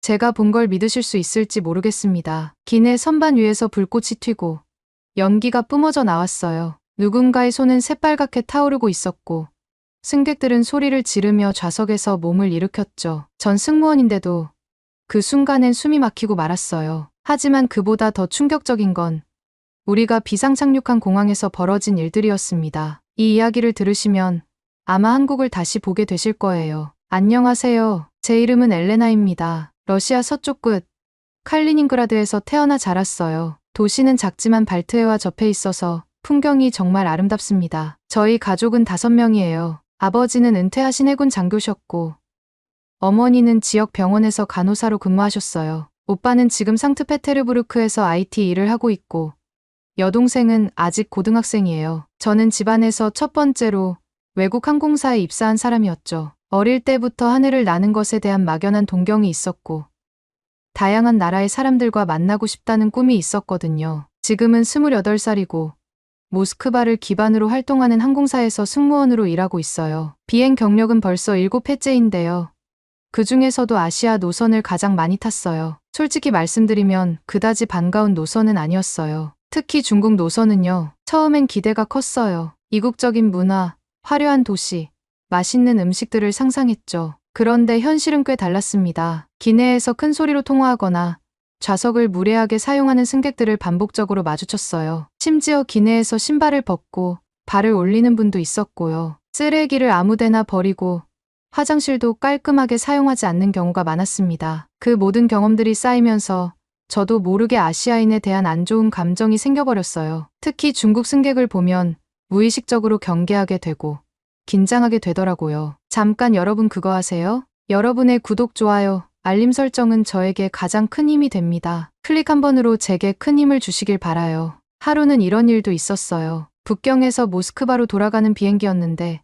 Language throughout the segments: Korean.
제가 본 걸 믿으실 수 있을지 모르겠습니다. 기내 선반 위에서 불꽃이 튀고 연기가 뿜어져 나왔어요. 누군가의 손은 새빨갛게 타오르고 있었고 승객들은 소리를 지르며 좌석에서 몸을 일으켰죠. 전 승무원인데도 그 순간엔 숨이 막히고 말았어요. 하지만 그보다 더 충격적인 건 우리가 비상 착륙한 공항에서 벌어진 일들이었습니다. 이 이야기를 들으시면 아마 한국을 다시 보게 되실 거예요. 안녕하세요. 제 이름은 엘레나입니다. 러시아 서쪽 끝 칼리닝그라드에서 태어나 자랐어요. 도시는 작지만 발트해와 접해 있어서 풍경이 정말 아름답습니다. 저희 가족은 5명이에요. 아버지는 은퇴하신 해군 장교셨고 어머니는 지역 병원에서 간호사로 근무하셨어요. 오빠는 지금 상트페테르부르크에서 IT 일을 하고 있고 여동생은 아직 고등학생이에요. 저는 집안에서 첫 번째로 외국 항공사에 입사한 사람이었죠. 어릴 때부터 하늘을 나는 것에 대한 막연한 동경이 있었고 다양한 나라의 사람들과 만나고 싶다는 꿈이 있었거든요. 지금은 28살이고 모스크바를 기반으로 활동하는 항공사에서 승무원으로 일하고 있어요. 비행 경력은 벌써 7회째인데요. 그 중에서도 아시아 노선을 가장 많이 탔어요. 솔직히 말씀드리면 그다지 반가운 노선은 아니었어요. 특히 중국 노선은요. 처음엔 기대가 컸어요. 이국적인 문화, 화려한 도시, 맛있는 음식들을 상상했죠. 그런데 현실은 꽤 달랐습니다. 기내에서 큰 소리로 통화하거나 좌석을 무례하게 사용하는 승객들을 반복적으로 마주쳤어요. 심지어 기내에서 신발을 벗고 발을 올리는 분도 있었고요. 쓰레기를 아무데나 버리고 화장실도 깔끔하게 사용하지 않는 경우가 많았습니다. 그 모든 경험들이 쌓이면서 저도 모르게 아시아인에 대한 안 좋은 감정이 생겨버렸어요. 특히 중국 승객을 보면 무의식적으로 경계하게 되고 긴장하게 되더라고요. 잠깐 여러분 그거 아세요? 여러분의 구독, 좋아요, 알림 설정은 저에게 가장 큰 힘이 됩니다. 클릭 한 번으로 제게 큰 힘을 주시길 바라요. 하루는 이런 일도 있었어요. 북경에서 모스크바로 돌아가는 비행기였는데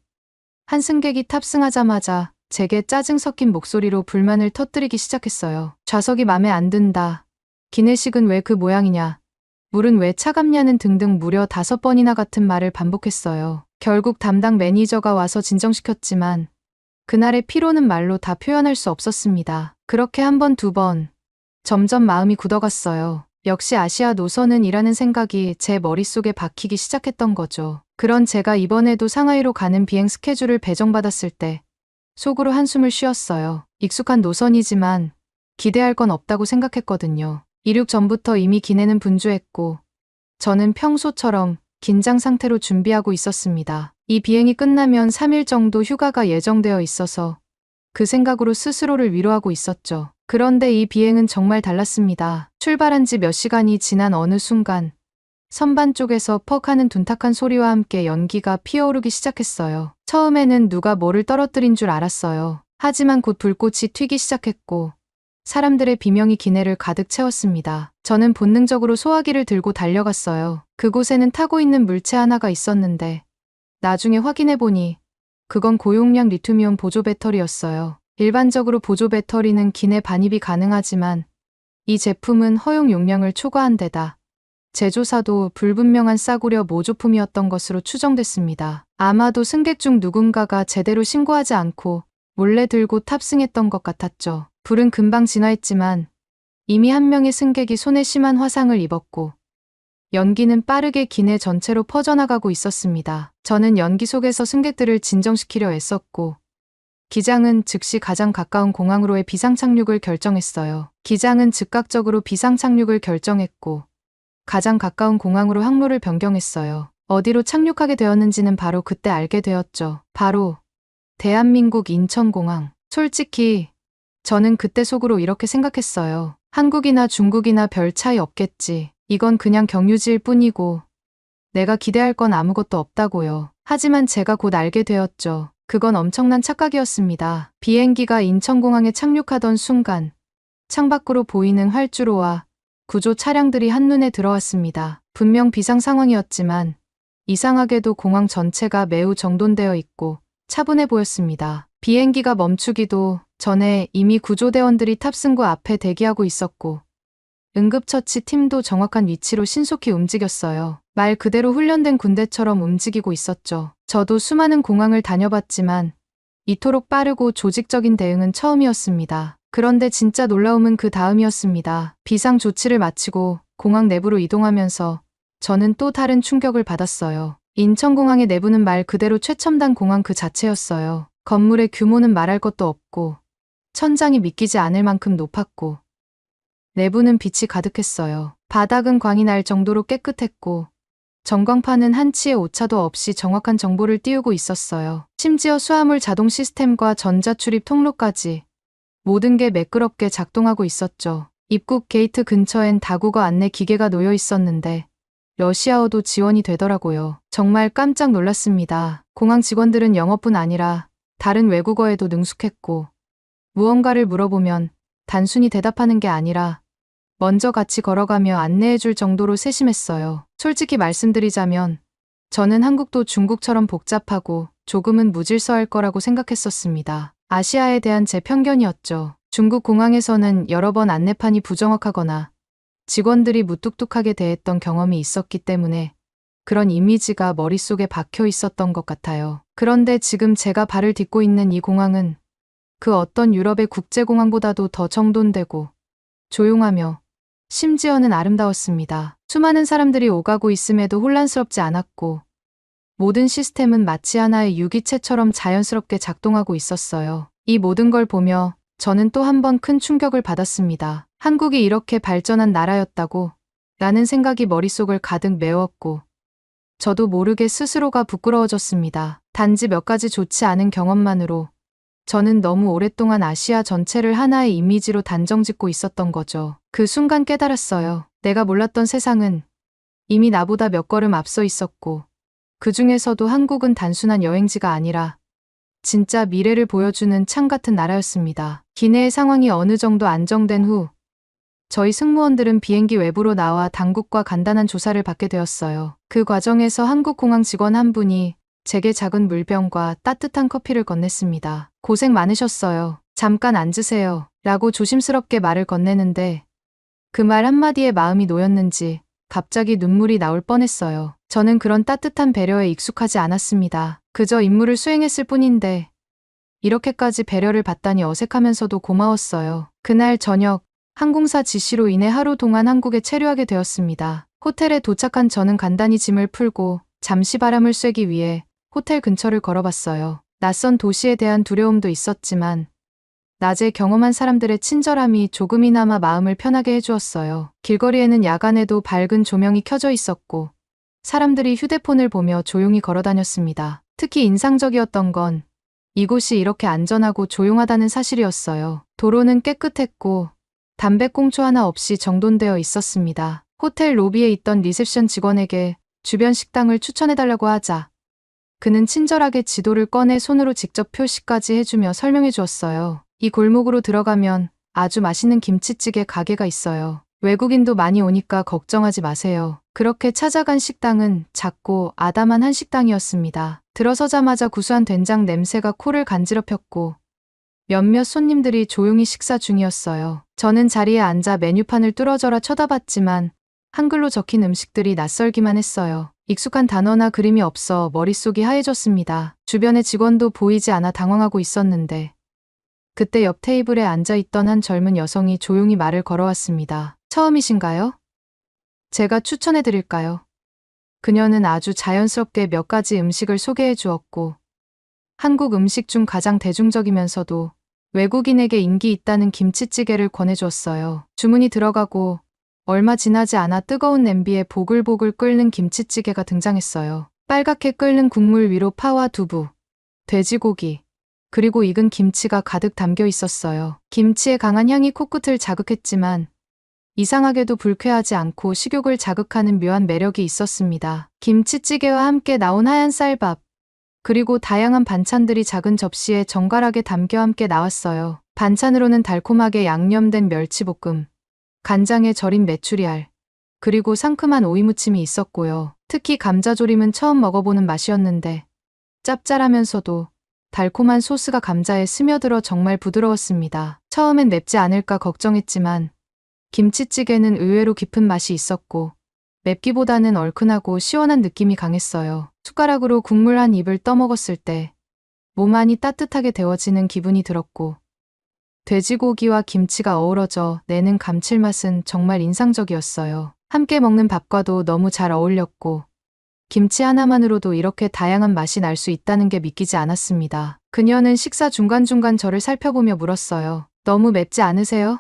한 승객이 탑승하자마자 제게 짜증 섞인 목소리로 불만을 터뜨리기 시작했어요. 좌석이 맘에 안 든다. 기내식은 왜 그 모양이냐. 물은 왜 차갑냐는 등등 무려 5번이나 같은 말을 반복했어요. 결국 담당 매니저가 와서 진정시켰지만 그날의 피로는 말로 다 표현할 수 없었습니다. 그렇게 한 번, 2번. 점점 마음이 굳어갔어요. 역시 아시아 노선은 이라는 생각이 제 머릿속에 박히기 시작했던 거죠. 그런 제가 이번에도 상하이로 가는 비행 스케줄을 배정받았을 때 속으로 한숨을 쉬었어요. 익숙한 노선이지만 기대할 건 없다고 생각했거든요. 이륙 전부터 이미 기내는 분주했고 저는 평소처럼 긴장 상태로 준비하고 있었습니다. 이 비행이 끝나면 3일 정도 휴가가 예정되어 있어서 그 생각으로 스스로를 위로하고 있었죠. 그런데 이 비행은 정말 달랐습니다. 출발한 지 몇 시간이 지난 어느 순간 선반 쪽에서 퍽 하는 둔탁한 소리와 함께 연기가 피어오르기 시작했어요. 처음에는 누가 뭐를 떨어뜨린 줄 알았어요. 하지만 곧 불꽃이 튀기 시작했고 사람들의 비명이 기내를 가득 채웠습니다. 저는 본능적으로 소화기를 들고 달려갔어요. 그곳에는 타고 있는 물체 하나가 있었는데 나중에 확인해보니 그건 고용량 리튬이온 보조 배터리였어요. 일반적으로 보조 배터리는 기내 반입이 가능하지만 이 제품은 허용 용량을 초과한 데다 제조사도 불분명한 싸구려 모조품이었던 것으로 추정됐습니다. 아마도 승객 중 누군가가 제대로 신고하지 않고 몰래 들고 탑승했던 것 같았죠. 불은 금방 진화했지만 이미 한 명의 승객이 손에 심한 화상을 입었고 연기는 빠르게 기내 전체로 퍼져나가고 있었습니다. 저는 연기 속에서 승객들을 진정시키려 애썼고 기장은 즉시 가장 가까운 공항으로의 비상착륙을 결정했어요. 기장은 즉각적으로 비상착륙을 결정했고 가장 가까운 공항으로 항로를 변경했어요. 어디로 착륙하게 되었는지는 바로 그때 알게 되었죠. 바로 대한민국 인천공항. 솔직히 저는 그때 속으로 이렇게 생각했어요. 한국이나 중국이나 별 차이 없겠지. 이건 그냥 경유지일 뿐이고 내가 기대할 건 아무것도 없다고요. 하지만 제가 곧 알게 되었죠. 그건 엄청난 착각이었습니다. 비행기가 인천공항에 착륙하던 순간 창밖으로 보이는 활주로와 구조 차량들이 한눈에 들어왔습니다. 분명 비상 상황이었지만 이상하게도 공항 전체가 매우 정돈되어 있고 차분해 보였습니다. 비행기가 멈추기도 전에 이미 구조대원들이 탑승구 앞에 대기하고 있었고 응급처치 팀도 정확한 위치로 신속히 움직였어요. 말 그대로 훈련된 군대처럼 움직이고 있었죠. 저도 수많은 공항을 다녀봤지만 이토록 빠르고 조직적인 대응은 처음이었습니다. 그런데 진짜 놀라움은 그 다음이었습니다. 비상 조치를 마치고 공항 내부로 이동하면서 저는 또 다른 충격을 받았어요. 인천공항의 내부는 말 그대로 최첨단 공항 그 자체였어요. 건물의 규모는 말할 것도 없고 천장이 믿기지 않을 만큼 높았고 내부는 빛이 가득했어요. 바닥은 광이 날 정도로 깨끗했고 전광판은 한치의 오차도 없이 정확한 정보를 띄우고 있었어요. 심지어 수화물 자동 시스템과 전자출입 통로까지 모든 게 매끄럽게 작동하고 있었죠. 입국 게이트 근처엔 다국어 안내 기계가 놓여 있었는데 러시아어도 지원이 되더라고요. 정말 깜짝 놀랐습니다. 공항 직원들은 영어뿐 아니라 다른 외국어에도 능숙했고 무언가를 물어보면 단순히 대답하는 게 아니라 먼저 같이 걸어가며 안내해줄 정도로 세심했어요. 솔직히 말씀드리자면 저는 한국도 중국처럼 복잡하고 조금은 무질서할 거라고 생각했었습니다. 아시아에 대한 제 편견이었죠. 중국 공항에서는 여러 번 안내판이 부정확하거나 직원들이 무뚝뚝하게 대했던 경험이 있었기 때문에 그런 이미지가 머릿속에 박혀 있었던 것 같아요. 그런데 지금 제가 발을 딛고 있는 이 공항은 그 어떤 유럽의 국제공항보다도 더 정돈되고 조용하며 심지어는 아름다웠습니다. 수많은 사람들이 오가고 있음에도 혼란스럽지 않았고 모든 시스템은 마치 하나의 유기체처럼 자연스럽게 작동하고 있었어요. 이 모든 걸 보며 저는 또 한 번 큰 충격을 받았습니다. 한국이 이렇게 발전한 나라였다고 라는 생각이 머릿속을 가득 메웠고 저도 모르게 스스로가 부끄러워졌습니다. 단지 몇 가지 좋지 않은 경험만으로 저는 너무 오랫동안 아시아 전체를 하나의 이미지로 단정짓고 있었던 거죠. 그 순간 깨달았어요. 내가 몰랐던 세상은 이미 나보다 몇 걸음 앞서 있었고 그 중에서도 한국은 단순한 여행지가 아니라 진짜 미래를 보여주는 창 같은 나라였습니다. 기내의 상황이 어느 정도 안정된 후 저희 승무원들은 비행기 외부로 나와 당국과 간단한 조사를 받게 되었어요. 그 과정에서 한국공항 직원 한 분이 제게 작은 물병과 따뜻한 커피를 건넸습니다. 고생 많으셨어요. 잠깐 앉으세요. 라고 조심스럽게 말을 건네는데 그 말 한마디에 마음이 놓였는지 갑자기 눈물이 나올 뻔했어요. 저는 그런 따뜻한 배려에 익숙하지 않았습니다. 그저 임무를 수행했을 뿐인데 이렇게까지 배려를 받다니 어색하면서도 고마웠어요. 그날 저녁 항공사 지시로 인해 하루 동안 한국에 체류하게 되었습니다. 호텔에 도착한 저는 간단히 짐을 풀고 잠시 바람을 쐬기 위해 호텔 근처를 걸어봤어요. 낯선 도시에 대한 두려움도 있었지만 낮에 경험한 사람들의 친절함이 조금이나마 마음을 편하게 해주었어요. 길거리에는 야간에도 밝은 조명이 켜져 있었고 사람들이 휴대폰을 보며 조용히 걸어다녔습니다. 특히 인상적이었던 건 이곳이 이렇게 안전하고 조용하다는 사실이었어요. 도로는 깨끗했고 담배꽁초 하나 없이 정돈되어 있었습니다. 호텔 로비에 있던 리셉션 직원에게 주변 식당을 추천해달라고 하자 그는 친절하게 지도를 꺼내 손으로 직접 표시까지 해주며 설명해 주었어요. 이 골목으로 들어가면 아주 맛있는 김치찌개 가게가 있어요. 외국인도 많이 오니까 걱정하지 마세요. 그렇게 찾아간 식당은 작고 아담한 한식당이었습니다. 들어서자마자 구수한 된장 냄새가 코를 간지럽혔고 몇몇 손님들이 조용히 식사 중이었어요. 저는 자리에 앉아 메뉴판을 뚫어져라 쳐다봤지만 한글로 적힌 음식들이 낯설기만 했어요. 익숙한 단어나 그림이 없어 머릿속이 하얘졌습니다. 주변의 직원도 보이지 않아 당황하고 있었는데 그때 옆 테이블에 앉아있던 한 젊은 여성이 조용히 말을 걸어왔습니다. 처음이신가요? 제가 추천해드릴까요? 그녀는 아주 자연스럽게 몇 가지 음식을 소개해 주었고 한국 음식 중 가장 대중적이면서도 외국인에게 인기 있다는 김치찌개를 권해주었어요. 주문이 들어가고 얼마 지나지 않아 뜨거운 냄비에 보글보글 끓는 김치찌개가 등장했어요. 빨갛게 끓는 국물 위로 파와 두부, 돼지고기, 그리고 익은 김치가 가득 담겨 있었어요. 김치의 강한 향이 코끝을 자극했지만 이상하게도 불쾌하지 않고 식욕을 자극하는 묘한 매력이 있었습니다. 김치찌개와 함께 나온 하얀 쌀밥, 그리고 다양한 반찬들이 작은 접시에 정갈하게 담겨 함께 나왔어요. 반찬으로는 달콤하게 양념된 멸치볶음, 간장에 절인 메추리알, 그리고 상큼한 오이무침이 있었고요. 특히 감자조림은 처음 먹어보는 맛이었는데 짭짤하면서도 달콤한 소스가 감자에 스며들어 정말 부드러웠습니다. 처음엔 맵지 않을까 걱정했지만 김치찌개는 의외로 깊은 맛이 있었고 맵기보다는 얼큰하고 시원한 느낌이 강했어요. 숟가락으로 국물 한 입을 떠먹었을 때 몸 안이 따뜻하게 데워지는 기분이 들었고 돼지고기와 김치가 어우러져 내는 감칠맛은 정말 인상적이었어요. 함께 먹는 밥과도 너무 잘 어울렸고 김치 하나만으로도 이렇게 다양한 맛이 날 수 있다는 게 믿기지 않았습니다. 그녀는 식사 중간중간 저를 살펴보며 물었어요. 너무 맵지 않으세요?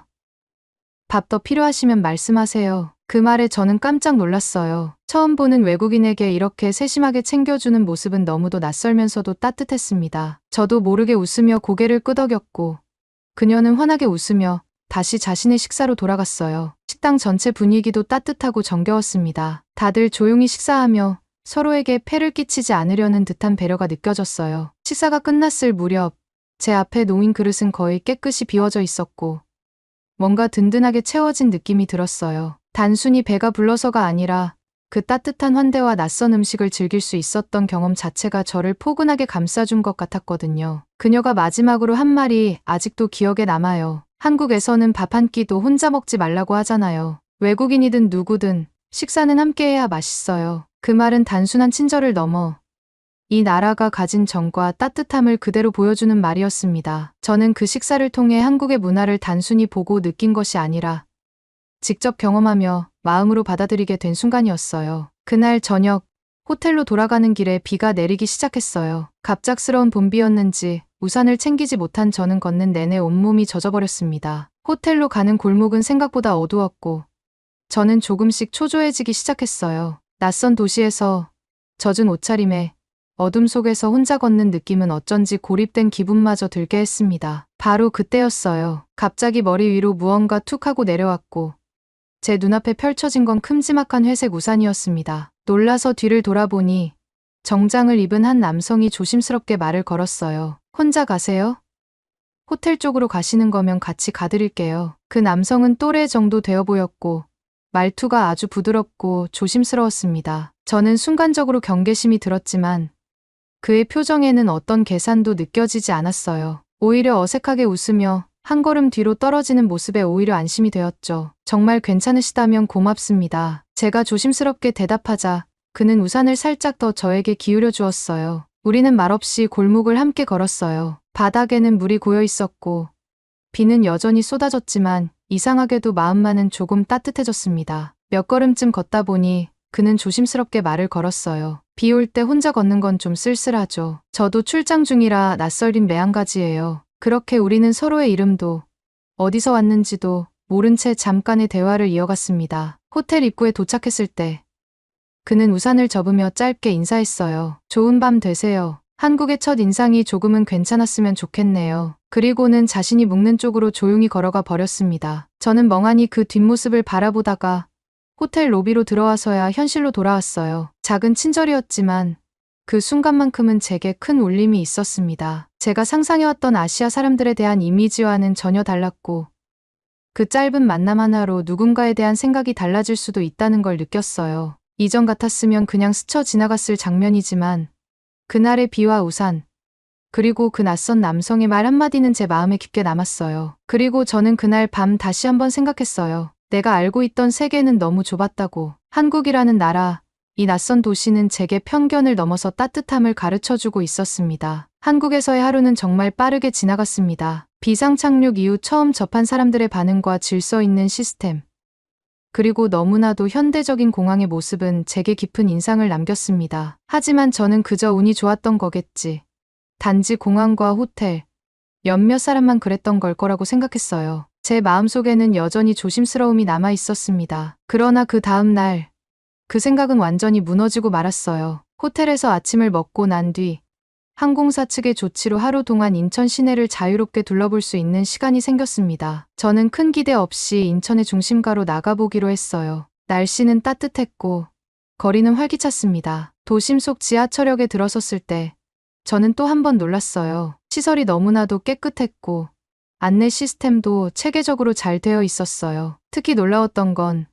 밥 더 필요하시면 말씀하세요. 그 말에 저는 깜짝 놀랐어요. 처음 보는 외국인에게 이렇게 세심하게 챙겨주는 모습은 너무도 낯설면서도 따뜻했습니다. 저도 모르게 웃으며 고개를 끄덕였고 그녀는 환하게 웃으며 다시 자신의 식사로 돌아갔어요. 식당 전체 분위기도 따뜻하고 정겨웠습니다. 다들 조용히 식사하며 서로에게 폐를 끼치지 않으려는 듯한 배려가 느껴졌어요. 식사가 끝났을 무렵 제 앞에 놓인 그릇은 거의 깨끗이 비워져 있었고 뭔가 든든하게 채워진 느낌이 들었어요. 단순히 배가 불러서가 아니라 그 따뜻한 환대와 낯선 음식을 즐길 수 있었던 경험 자체가 저를 포근하게 감싸준 것 같았거든요. 그녀가 마지막으로 한 말이 아직도 기억에 남아요. 한국에서는 밥 한 끼도 혼자 먹지 말라고 하잖아요. 외국인이든 누구든 식사는 함께해야 맛있어요. 그 말은 단순한 친절을 넘어 이 나라가 가진 정과 따뜻함을 그대로 보여주는 말이었습니다. 저는 그 식사를 통해 한국의 문화를 단순히 보고 느낀 것이 아니라 직접 경험하며 마음으로 받아들이게 된 순간이었어요. 그날 저녁 호텔로 돌아가는 길에 비가 내리기 시작했어요. 갑작스러운 봄비였는지 우산을 챙기지 못한 저는 걷는 내내 온몸이 젖어버렸습니다. 호텔로 가는 골목은 생각보다 어두웠고 저는 조금씩 초조해지기 시작했어요. 낯선 도시에서 젖은 옷차림에 어둠 속에서 혼자 걷는 느낌은 어쩐지 고립된 기분마저 들게 했습니다. 바로 그때였어요. 갑자기 머리 위로 무언가 툭 하고 내려왔고 제 눈앞에 펼쳐진 건 큼지막한 회색 우산이었습니다. 놀라서 뒤를 돌아보니 정장을 입은 한 남성이 조심스럽게 말을 걸었어요. 혼자 가세요? 호텔 쪽으로 가시는 거면 같이 가드릴게요. 그 남성은 또래 정도 되어 보였고 말투가 아주 부드럽고 조심스러웠습니다. 저는 순간적으로 경계심이 들었지만 그의 표정에는 어떤 계산도 느껴지지 않았어요. 오히려 어색하게 웃으며 한 걸음 뒤로 떨어지는 모습에 오히려 안심이 되었죠. 정말 괜찮으시다면 고맙습니다. 제가 조심스럽게 대답하자 그는 우산을 살짝 더 저에게 기울여 주었어요. 우리는 말없이 골목을 함께 걸었어요. 바닥에는 물이 고여 있었고 비는 여전히 쏟아졌지만 이상하게도 마음만은 조금 따뜻해졌습니다. 몇 걸음쯤 걷다 보니 그는 조심스럽게 말을 걸었어요. 비 올 때 혼자 걷는 건 좀 쓸쓸하죠. 저도 출장 중이라 낯설린 매한가지예요. 그렇게 우리는 서로의 이름도 어디서 왔는지도 모른 채 잠깐의 대화를 이어갔습니다. 호텔 입구에 도착했을 때 그는 우산을 접으며 짧게 인사했어요. 좋은 밤 되세요. 한국의 첫 인상이 조금은 괜찮았으면 좋겠네요. 그리고는 자신이 묵는 쪽으로 조용히 걸어가 버렸습니다. 저는 멍하니 그 뒷모습을 바라보다가 호텔 로비로 들어와서야 현실로 돌아왔어요. 작은 친절이었지만 그 순간만큼은 제게 큰 울림이 있었습니다. 제가 상상해왔던 아시아 사람들에 대한 이미지와는 전혀 달랐고 그 짧은 만남 하나로 누군가에 대한 생각이 달라질 수도 있다는 걸 느꼈어요. 이전 같았으면 그냥 스쳐 지나갔을 장면이지만 그날의 비와 우산 그리고 그 낯선 남성의 말 한마디는 제 마음에 깊게 남았어요. 그리고 저는 그날 밤 다시 한번 생각했어요. 내가 알고 있던 세계는 너무 좁았다고. 한국이라는 나라, 이 낯선 도시는 제게 편견을 넘어서 따뜻함을 가르쳐주고 있었습니다. 한국에서의 하루는 정말 빠르게 지나갔습니다. 비상 착륙 이후 처음 접한 사람들의 반응과 질서 있는 시스템. 그리고 너무나도 현대적인 공항의 모습은 제게 깊은 인상을 남겼습니다. 하지만 저는 그저 운이 좋았던 거겠지. 단지 공항과 호텔, 몇몇 사람만 그랬던 걸 거라고 생각했어요. 제 마음속에는 여전히 조심스러움이 남아 있었습니다. 그러나 그 다음 날, 그 생각은 완전히 무너지고 말았어요. 호텔에서 아침을 먹고 난 뒤 항공사 측의 조치로 하루 동안 인천 시내를 자유롭게 둘러볼 수 있는 시간이 생겼습니다. 저는 큰 기대 없이 인천의 중심가로 나가보기로 했어요. 날씨는 따뜻했고 거리는 활기찼습니다. 도심 속 지하철역에 들어섰을 때 저는 또 한 번 놀랐어요. 시설이 너무나도 깨끗했고 안내 시스템도 체계적으로 잘 되어 있었어요. 특히 놀라웠던 건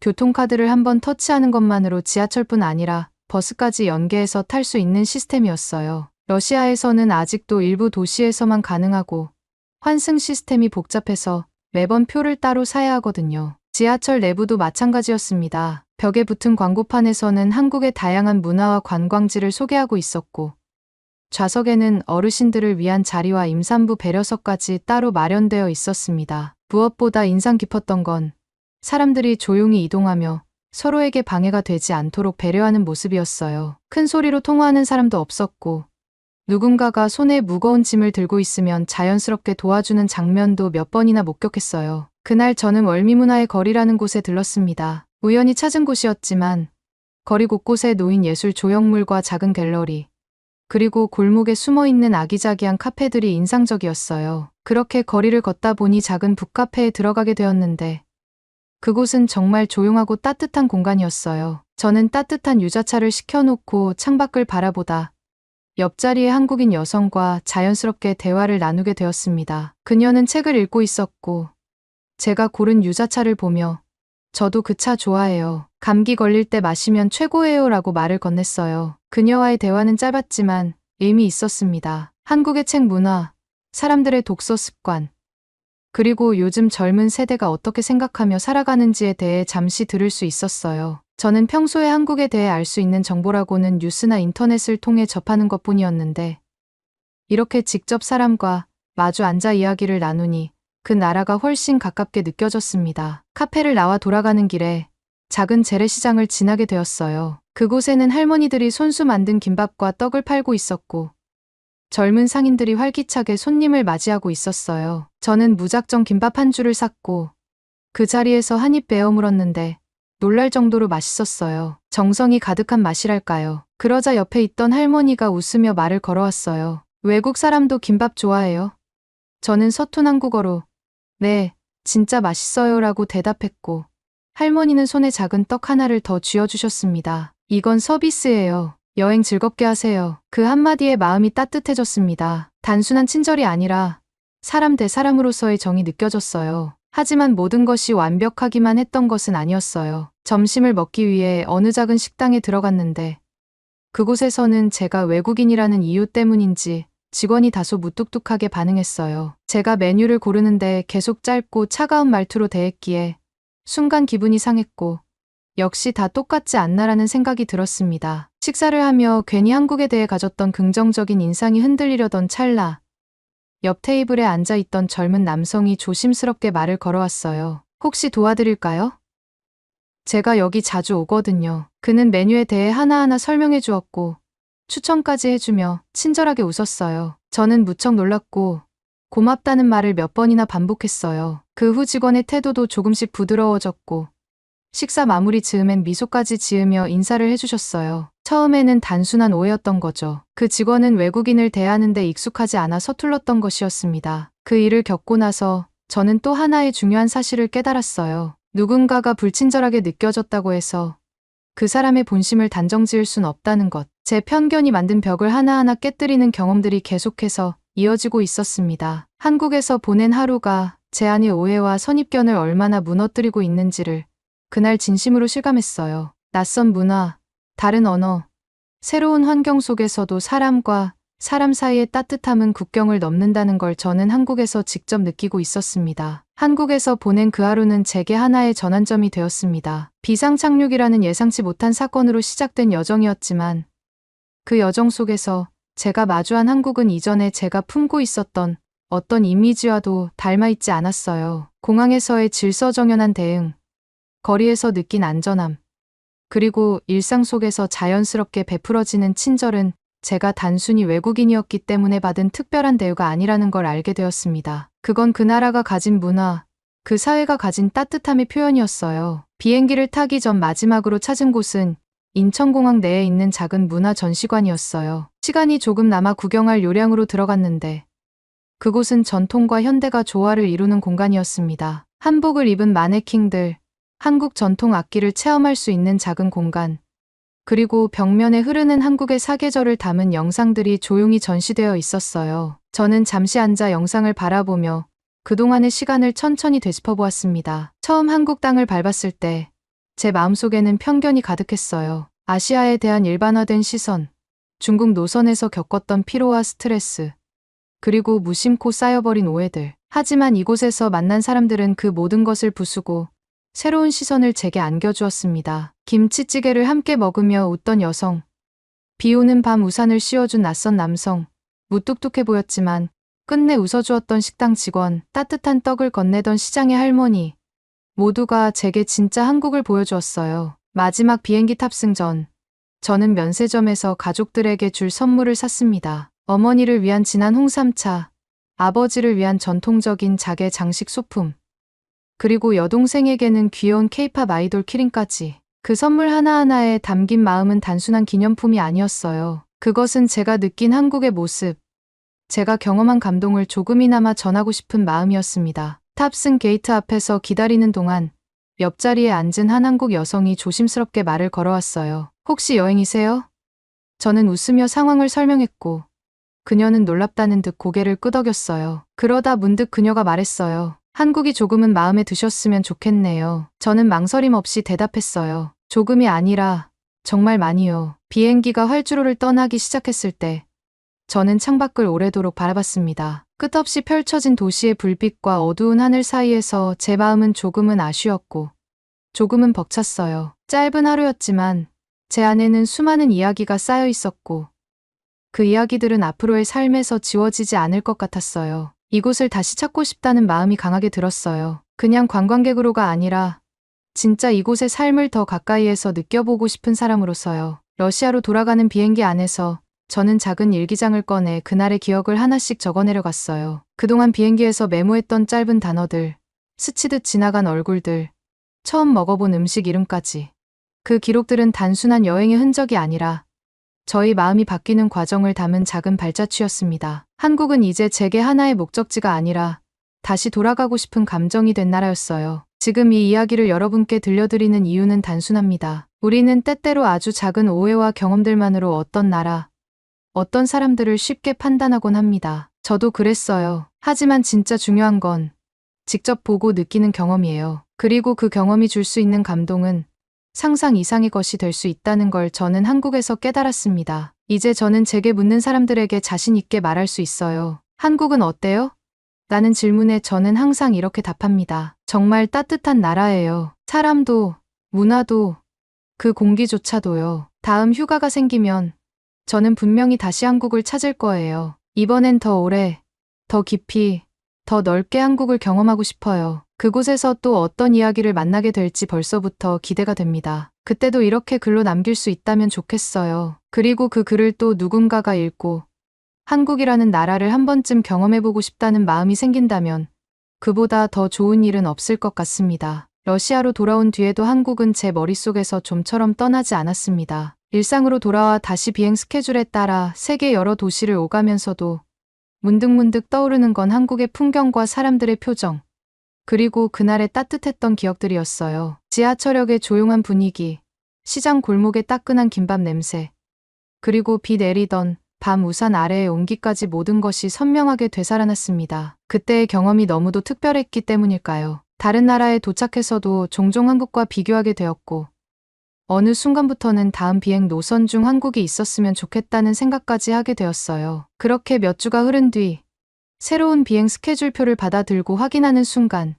교통카드를 한번 터치하는 것만으로 지하철뿐 아니라 버스까지 연계해서 탈 수 있는 시스템이었어요. 러시아에서는 아직도 일부 도시에서만 가능하고 환승 시스템이 복잡해서 매번 표를 따로 사야 하거든요. 지하철 내부도 마찬가지였습니다. 벽에 붙은 광고판에서는 한국의 다양한 문화와 관광지를 소개하고 있었고 좌석에는 어르신들을 위한 자리와 임산부 배려석까지 따로 마련되어 있었습니다. 무엇보다 인상 깊었던 건 사람들이 조용히 이동하며 서로에게 방해가 되지 않도록 배려하는 모습이었어요. 큰 소리로 통화하는 사람도 없었고 누군가가 손에 무거운 짐을 들고 있으면 자연스럽게 도와주는 장면도 몇 번이나 목격했어요. 그날 저는 월미문화의 거리라는 곳에 들렀습니다. 우연히 찾은 곳이었지만 거리 곳곳에 놓인 예술 조형물과 작은 갤러리, 그리고 골목에 숨어있는 아기자기한 카페들이 인상적이었어요. 그렇게 거리를 걷다 보니 작은 북카페에 들어가게 되었는데 그곳은 정말 조용하고 따뜻한 공간이었어요. 저는 따뜻한 유자차를 시켜놓고 창밖을 바라보다 옆자리의 한국인 여성과 자연스럽게 대화를 나누게 되었습니다. 그녀는 책을 읽고 있었고 제가 고른 유자차를 보며 저도 그 차 좋아해요. 감기 걸릴 때 마시면 최고예요 라고 말을 건넸어요. 그녀와의 대화는 짧았지만 의미 있었습니다. 한국의 책 문화, 사람들의 독서 습관, 그리고 요즘 젊은 세대가 어떻게 생각하며 살아가는지에 대해 잠시 들을 수 있었어요. 저는 평소에 한국에 대해 알 수 있는 정보라고는 뉴스나 인터넷을 통해 접하는 것뿐이었는데 이렇게 직접 사람과 마주 앉아 이야기를 나누니 그 나라가 훨씬 가깝게 느껴졌습니다. 카페를 나와 돌아가는 길에 작은 재래시장을 지나게 되었어요. 그곳에는 할머니들이 손수 만든 김밥과 떡을 팔고 있었고 젊은 상인들이 활기차게 손님을 맞이하고 있었어요. 저는 무작정 김밥 한 줄을 샀고 그 자리에서 한 입 베어 물었는데 놀랄 정도로 맛있었어요. 정성이 가득한 맛이랄까요. 그러자 옆에 있던 할머니가 웃으며 말을 걸어왔어요. 외국 사람도 김밥 좋아해요? 저는 서툰 한국어로 네, 진짜 맛있어요 라고 대답했고 할머니는 손에 작은 떡 하나를 더 쥐어주셨습니다. 이건 서비스예요. 여행 즐겁게 하세요. 그 한마디에 마음이 따뜻해졌습니다. 단순한 친절이 아니라 사람 대 사람으로서의 정이 느껴졌어요. 하지만 모든 것이 완벽하기만 했던 것은 아니었어요. 점심을 먹기 위해 어느 작은 식당에 들어갔는데 그곳에서는 제가 외국인이라는 이유 때문인지 직원이 다소 무뚝뚝하게 반응했어요. 제가 메뉴를 고르는데 계속 짧고 차가운 말투로 대했기에 순간 기분이 상했고 역시 다 똑같지 않나라는 생각이 들었습니다. 식사를 하며 괜히 한국에 대해 가졌던 긍정적인 인상이 흔들리려던 찰나 옆 테이블에 앉아있던 젊은 남성이 조심스럽게 말을 걸어왔어요. 혹시 도와드릴까요? 제가 여기 자주 오거든요. 그는 메뉴에 대해 하나하나 설명해 주었고 추천까지 해주며 친절하게 웃었어요. 저는 무척 놀랐고 고맙다는 말을 몇 번이나 반복했어요. 그 후 직원의 태도도 조금씩 부드러워졌고 식사 마무리 즈음엔 미소까지 지으며 인사를 해주셨어요. 처음에는 단순한 오해였던 거죠. 그 직원은 외국인을 대하는데 익숙하지 않아 서툴렀던 것이었습니다. 그 일을 겪고 나서 저는 또 하나의 중요한 사실을 깨달았어요. 누군가가 불친절하게 느껴졌다고 해서 그 사람의 본심을 단정 지을 순 없다는 것. 제 편견이 만든 벽을 하나하나 깨뜨리는 경험들이 계속해서 이어지고 있었습니다. 한국에서 보낸 하루가 제 안의 오해와 선입견을 얼마나 무너뜨리고 있는지를 그날 진심으로 실감했어요. 낯선 문화, 다른 언어, 새로운 환경 속에서도 사람과 사람 사이의 따뜻함은 국경을 넘는다는 걸 저는 한국에서 직접 느끼고 있었습니다. 한국에서 보낸 그 하루는 제게 하나의 전환점이 되었습니다. 비상착륙이라는 예상치 못한 사건으로 시작된 여정이었지만 그 여정 속에서 제가 마주한 한국은 이전에 제가 품고 있었던 어떤 이미지와도 닮아있지 않았어요. 공항에서의 질서정연한 대응, 거리에서 느낀 안전함, 그리고 일상 속에서 자연스럽게 베풀어지는 친절은 제가 단순히 외국인이었기 때문에 받은 특별한 대우가 아니라는 걸 알게 되었습니다. 그건 그 나라가 가진 문화, 그 사회가 가진 따뜻함의 표현이었어요. 비행기를 타기 전 마지막으로 찾은 곳은 인천공항 내에 있는 작은 문화 전시관이었어요. 시간이 조금 남아 구경할 요량으로 들어갔는데 그곳은 전통과 현대가 조화를 이루는 공간이었습니다. 한복을 입은 마네킹들, 한국 전통 악기를 체험할 수 있는 작은 공간, 그리고 벽면에 흐르는 한국의 사계절을 담은 영상들이 조용히 전시되어 있었어요. 저는 잠시 앉아 영상을 바라보며 그동안의 시간을 천천히 되짚어 보았습니다. 처음 한국 땅을 밟았을 때 제 마음속에는 편견이 가득했어요. 아시아에 대한 일반화된 시선, 중국 노선에서 겪었던 피로와 스트레스, 그리고 무심코 쌓여버린 오해들. 하지만 이곳에서 만난 사람들은 그 모든 것을 부수고 새로운 시선을 제게 안겨주었습니다. 김치찌개를 함께 먹으며 웃던 여성, 비 오는 밤 우산을 씌워준 낯선 남성, 무뚝뚝해 보였지만 끝내 웃어주었던 식당 직원, 따뜻한 떡을 건네던 시장의 할머니, 모두가 제게 진짜 한국을 보여주었어요. 마지막 비행기 탑승 전, 저는 면세점에서 가족들에게 줄 선물을 샀습니다. 어머니를 위한 진한 홍삼차, 아버지를 위한 전통적인 자개 장식 소품, 그리고 여동생에게는 귀여운 케이팝 아이돌 키링까지. 그 선물 하나하나에 담긴 마음은 단순한 기념품이 아니었어요. 그것은 제가 느낀 한국의 모습, 제가 경험한 감동을 조금이나마 전하고 싶은 마음이었습니다. 탑승 게이트 앞에서 기다리는 동안 옆자리에 앉은 한 한국 여성이 조심스럽게 말을 걸어왔어요. 혹시 여행이세요? 저는 웃으며 상황을 설명했고 그녀는 놀랍다는 듯 고개를 끄덕였어요. 그러다 문득 그녀가 말했어요. 한국이 조금은 마음에 드셨으면 좋겠네요. 저는 망설임 없이 대답했어요. 조금이 아니라 정말 많이요. 비행기가 활주로를 떠나기 시작했을 때 저는 창밖을 오래도록 바라봤습니다. 끝없이 펼쳐진 도시의 불빛과 어두운 하늘 사이에서 제 마음은 조금은 아쉬웠고 조금은 벅찼어요. 짧은 하루였지만 제 안에는 수많은 이야기가 쌓여 있었고 그 이야기들은 앞으로의 삶에서 지워지지 않을 것 같았어요. 이곳을 다시 찾고 싶다는 마음이 강하게 들었어요. 그냥 관광객으로가 아니라 진짜 이곳의 삶을 더 가까이에서 느껴보고 싶은 사람으로서요. 러시아로 돌아가는 비행기 안에서 저는 작은 일기장을 꺼내 그날의 기억을 하나씩 적어내려 갔어요. 그동안 비행기에서 메모했던 짧은 단어들, 스치듯 지나간 얼굴들, 처음 먹어본 음식 이름까지. 그 기록들은 단순한 여행의 흔적이 아니라 저희 마음이 바뀌는 과정을 담은 작은 발자취였습니다. 한국은 이제 제게 하나의 목적지가 아니라 다시 돌아가고 싶은 감정이 된 나라였어요. 지금 이 이야기를 여러분께 들려드리는 이유는 단순합니다. 우리는 때때로 아주 작은 오해와 경험들만으로 어떤 나라, 어떤 사람들을 쉽게 판단하곤 합니다. 저도 그랬어요. 하지만 진짜 중요한 건 직접 보고 느끼는 경험이에요. 그리고 그 경험이 줄 수 있는 감동은 상상 이상의 것이 될 수 있다는 걸 저는 한국에서 깨달았습니다. 이제 저는 제게 묻는 사람들에게 자신 있게 말할 수 있어요. 한국은 어때요? 라는 질문에 저는 항상 이렇게 답합니다. 정말 따뜻한 나라예요. 사람도, 문화도, 그 공기조차도요. 다음 휴가가 생기면 저는 분명히 다시 한국을 찾을 거예요. 이번엔 더 오래, 더 깊이, 더 넓게 한국을 경험하고 싶어요. 그곳에서 또 어떤 이야기를 만나게 될지 벌써부터 기대가 됩니다. 그때도 이렇게 글로 남길 수 있다면 좋겠어요. 그리고 그 글을 또 누군가가 읽고 한국이라는 나라를 한 번쯤 경험해보고 싶다는 마음이 생긴다면 그보다 더 좋은 일은 없을 것 같습니다. 러시아로 돌아온 뒤에도 한국은 제 머릿속에서 좀처럼 떠나지 않았습니다. 일상으로 돌아와 다시 비행 스케줄에 따라 세계 여러 도시를 오가면서도 문득문득 떠오르는 건 한국의 풍경과 사람들의 표정, 그리고 그날의 따뜻했던 기억들이었어요. 지하철역의 조용한 분위기, 시장 골목의 따끈한 김밥 냄새, 그리고 비 내리던 밤 우산 아래의 온기까지 모든 것이 선명하게 되살아났습니다. 그때의 경험이 너무도 특별했기 때문일까요? 다른 나라에 도착해서도 종종 한국과 비교하게 되었고 어느 순간부터는 다음 비행 노선 중 한국이 있었으면 좋겠다는 생각까지 하게 되었어요. 그렇게 몇 주가 흐른 뒤 새로운 비행 스케줄표를 받아 들고 확인하는 순간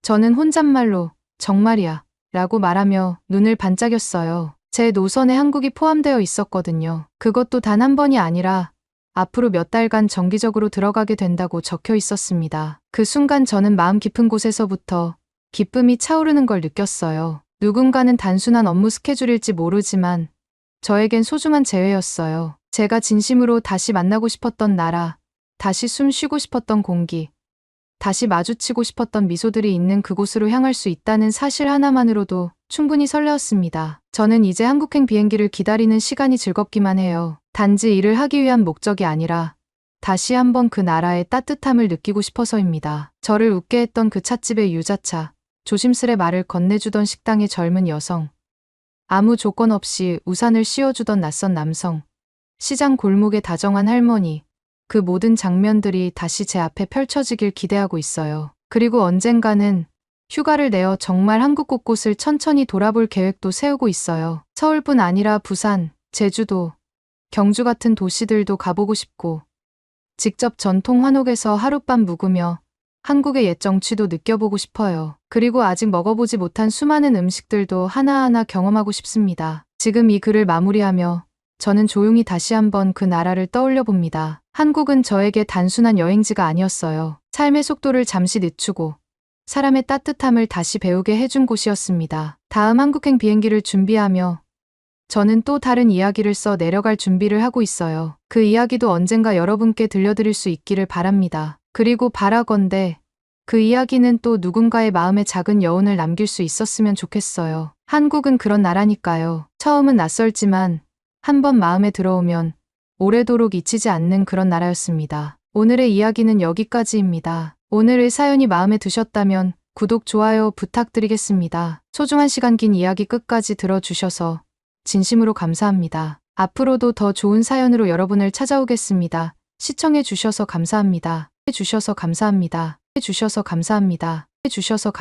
저는 혼잣말로 정말이야 라고 말하며 눈을 반짝였어요. 제 노선에 한국이 포함되어 있었거든요. 그것도 단 한 번이 아니라 앞으로 몇 달간 정기적으로 들어가게 된다고 적혀 있었습니다. 그 순간 저는 마음 깊은 곳에서부터 기쁨이 차오르는 걸 느꼈어요. 누군가는 단순한 업무 스케줄일지 모르지만 저에겐 소중한 재회였어요. 제가 진심으로 다시 만나고 싶었던 나라, 다시 숨 쉬고 싶었던 공기, 다시 마주치고 싶었던 미소들이 있는 그곳으로 향할 수 있다는 사실 하나만으로도 충분히 설레었습니다. 저는 이제 한국행 비행기를 기다리는 시간이 즐겁기만 해요. 단지 일을 하기 위한 목적이 아니라 다시 한번 그 나라의 따뜻함을 느끼고 싶어서입니다. 저를 웃게 했던 그 찻집의 유자차, 조심스레 말을 건네주던 식당의 젊은 여성, 아무 조건 없이 우산을 씌워주던 낯선 남성, 시장 골목의 다정한 할머니, 그 모든 장면들이 다시 제 앞에 펼쳐지길 기대하고 있어요. 그리고 언젠가는 휴가를 내어 정말 한국 곳곳을 천천히 돌아볼 계획도 세우고 있어요. 서울뿐 아니라 부산, 제주도, 경주 같은 도시들도 가보고 싶고 직접 전통 한옥에서 하룻밤 묵으며 한국의 옛 정취도 느껴보고 싶어요. 그리고 아직 먹어보지 못한 수많은 음식들도 하나하나 경험하고 싶습니다. 지금 이 글을 마무리하며 저는 조용히 다시 한번 그 나라를 떠올려 봅니다. 한국은 저에게 단순한 여행지가 아니었어요. 삶의 속도를 잠시 늦추고 사람의 따뜻함을 다시 배우게 해준 곳이었습니다. 다음 한국행 비행기를 준비하며 저는 또 다른 이야기를 써 내려갈 준비를 하고 있어요. 그 이야기도 언젠가 여러분께 들려드릴 수 있기를 바랍니다. 그리고 바라건대 그 이야기는 또 누군가의 마음에 작은 여운을 남길 수 있었으면 좋겠어요. 한국은 그런 나라니까요. 처음은 낯설지만 한번 마음에 들어오면 오래도록 잊히지 않는 그런 나라였습니다. 오늘의 이야기는 여기까지입니다. 오늘의 사연이 마음에 드셨다면 구독, 좋아요 부탁드리겠습니다. 소중한 시간 긴 이야기 끝까지 들어주셔서 진심으로 감사합니다. 앞으로도 더 좋은 사연으로 여러분을 찾아오겠습니다. 시청해 주셔서 감사합니다. 해주셔서 감사합니다. 해주셔서 감사합니다. 해주셔서